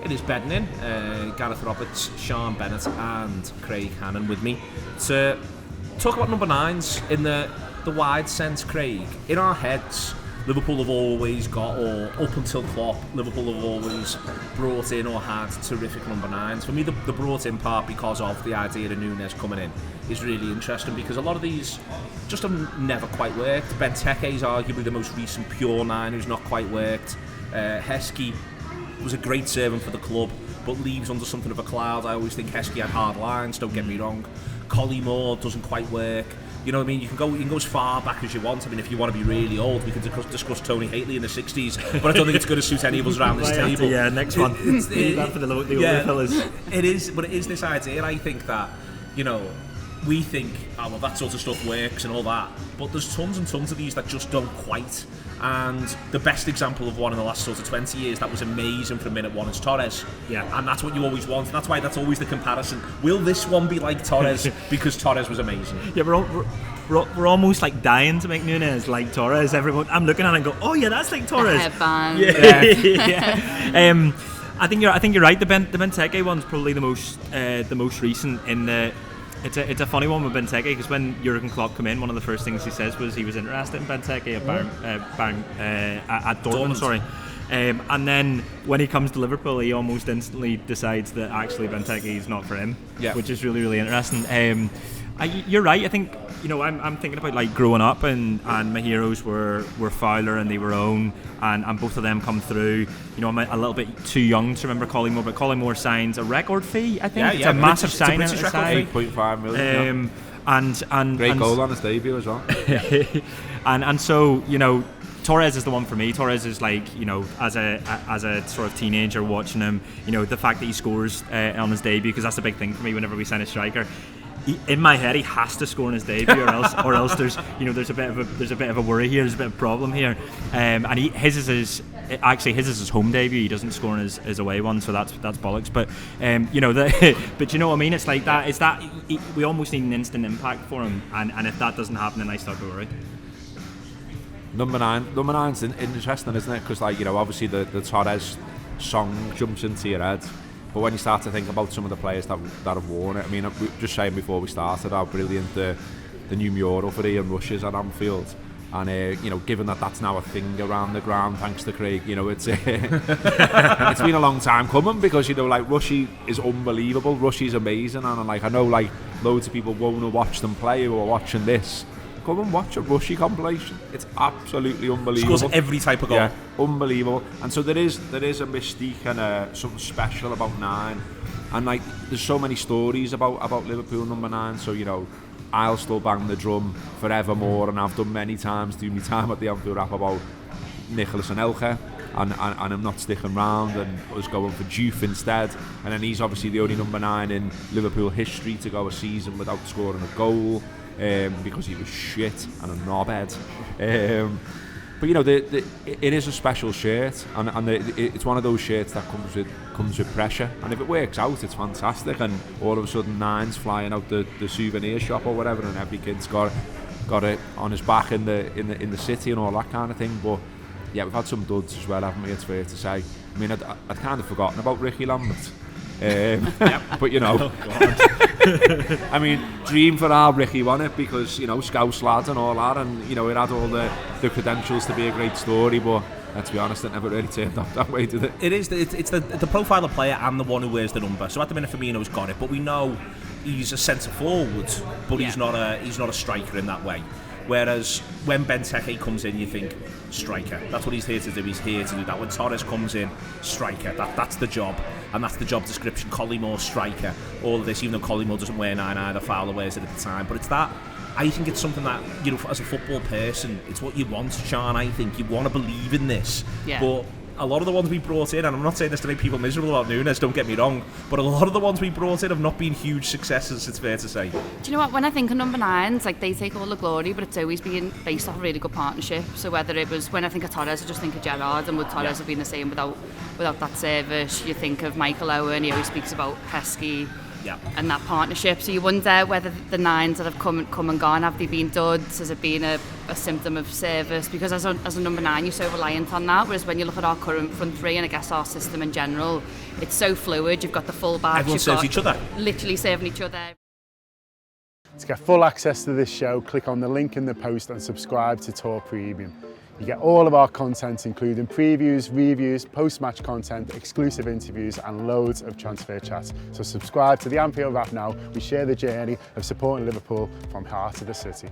It is bedding in. Gareth Roberts, Sian, Bennett and Craig Hannan with me to talk about number 9s in the wide sense, Craig. In our heads, Liverpool have always got, or up until Klopp, Liverpool have always brought in or had terrific number 9s. For me, the brought in part because of the idea of Núñez coming in is really interesting, because a lot of these just have never quite worked. Benteke is arguably the most recent pure 9 who's not quite worked. Heskey was a great servant for the club, but leaves under something of a cloud. I always think Heskey had hard lines, don't get me wrong. Collymore doesn't quite work. You know what I mean? You can go as far back as you want. I mean, if you want to be really old, we can discuss Tony Haley in the 60s, but I don't think it's going to suit any of us around this table. Yeah, next one. That for the older fellas. It is, but it is this idea, I think, that, you know, we think, oh, well, that sort of stuff works and all that, but there's tons and tons of these that just don't quite. And the best example of one in the last sort of 20 years that was amazing from minute one is Torres. Yeah. And that's what you always want. And that's why that's always the comparison. Will this one be like Torres? Because Torres was amazing. Yeah, we're almost like dying to make Núñez like Torres. Everyone, I'm looking at it and go, oh yeah, that's like Torres. The headband. Yeah. I think you're right. The Benteke one's probably the most recent in the. It's a funny one with Benteke, because when Jurgen Klopp came in, one of the first things he says was he was interested in Benteke at Dortmund. Sorry. And then when he comes to Liverpool, he almost instantly decides that actually Benteke is not for him, which is really, really interesting. You're right. I think, you know, I'm thinking about like growing up, and my heroes were Fowler and they were Owen, and both of them come through. You know, I'm a little bit too young to remember Collymore, but Collymore signs a record fee. I think it's a massive signing. It's a British record fee, $8.5 million. And great goal on his debut as well. and so, you know, Torres is the one for me. Torres is like, you know, as a sort of teenager watching him, you know, the fact that he scores on his debut, because that's a big thing for me whenever we sign a striker. In my head, he has to score in his debut, or else there's a bit of a worry here. There's a bit of a problem here, and his is his home debut. He doesn't score in his away one, so that's bollocks. But you know, but you know what I mean. It's like that. It's that we almost need an instant impact for him, and if that doesn't happen, then I start to worry. Number 9's interesting, isn't it? Because, like, you know, obviously the Torres song jumps into your head. But when you start to think about some of the players that have worn it, I mean, we were just saying before we started how brilliant the new mural for Ian Rush is at Anfield. And, you know, given that that's now a thing around the ground, thanks to Craig, you know, it's been a long time coming, because, you know, like, Rushy is unbelievable. Rushy's amazing. And, like, I know, like, loads of people won't watch them play who are watching this. Come and watch a Rushy compilation. It's absolutely unbelievable. Scores every type of goal. Yeah, unbelievable. And so there is a mystique and something special about 9. And, like, there's so many stories about Liverpool number 9. So, you know, I'll still bang the drum forevermore, and I've done many times during my time at the Anfield Wrap about Nicholas and Elche, and I'm not sticking round, and us going for Juve instead. And then he's obviously the only number 9 in Liverpool history to go a season without scoring a goal. Because he was shit and a knobhead. But, you know, it is a special shirt, and it's one of those shirts that comes with pressure. And if it works out, it's fantastic. And all of a sudden, 9's flying out the souvenir shop or whatever, and every kid's got it on his back in the city and all that kind of thing. But yeah, we've had some duds as well, haven't we? It's fair to say. I mean, I'd kind of forgotten about Ricky Lambert. But, you know. I mean, dream for our Ricky, wasn't it? Because, you know, Scouse lad and all that, and, you know, it had all the credentials to be a great story, but let's be honest, it never really turned out that way, did it? It is. It's the profile of player and the one who wears the number. So at the minute, Firmino's got it, but we know he's a centre forward, but he's not a striker in that way. Whereas when Benteke comes in, you think striker. That's what he's here to do. He's here to do that. When Torres comes in, striker. That's the job, and that's the job description. Collymore, striker. All of this, even though Collymore doesn't wear 9 either, Fowler wears it at the time. But it's that. I think it's something that, you know, as a football person, it's what you want, Sian. I think you want to believe in this. Yeah. But a lot of the ones we brought in, and I'm not saying this to make people miserable about Núñez, don't get me wrong, but a lot of the ones we brought in have not been huge successes, it's fair to say. Do you know what, when I think of number 9s, like, they take all the glory, but it's always been based off a really good partnership. So whether it was, when I think of Torres, I just think of Gerrard, and would Torres have been the same without that service? You think of Michael Owen, he always speaks about Heskey. Yeah. And that partnership. So you wonder whether the 9s that have come and gone, have they been duds? Has it been a a symptom of service, because as a number 9 you're so reliant on that, whereas when you look at our current front three and I guess our system in general, it's so fluid. You've got the full backs, Everyone serves each other. Literally serving each other. To get full access to this show, click on the link in the post and subscribe to Tour Premium. You get all of our content, including previews, reviews, post-match content, exclusive interviews and loads of transfer chats. So subscribe to the Anfield Wrap now. We share the journey of supporting Liverpool from heart of the city.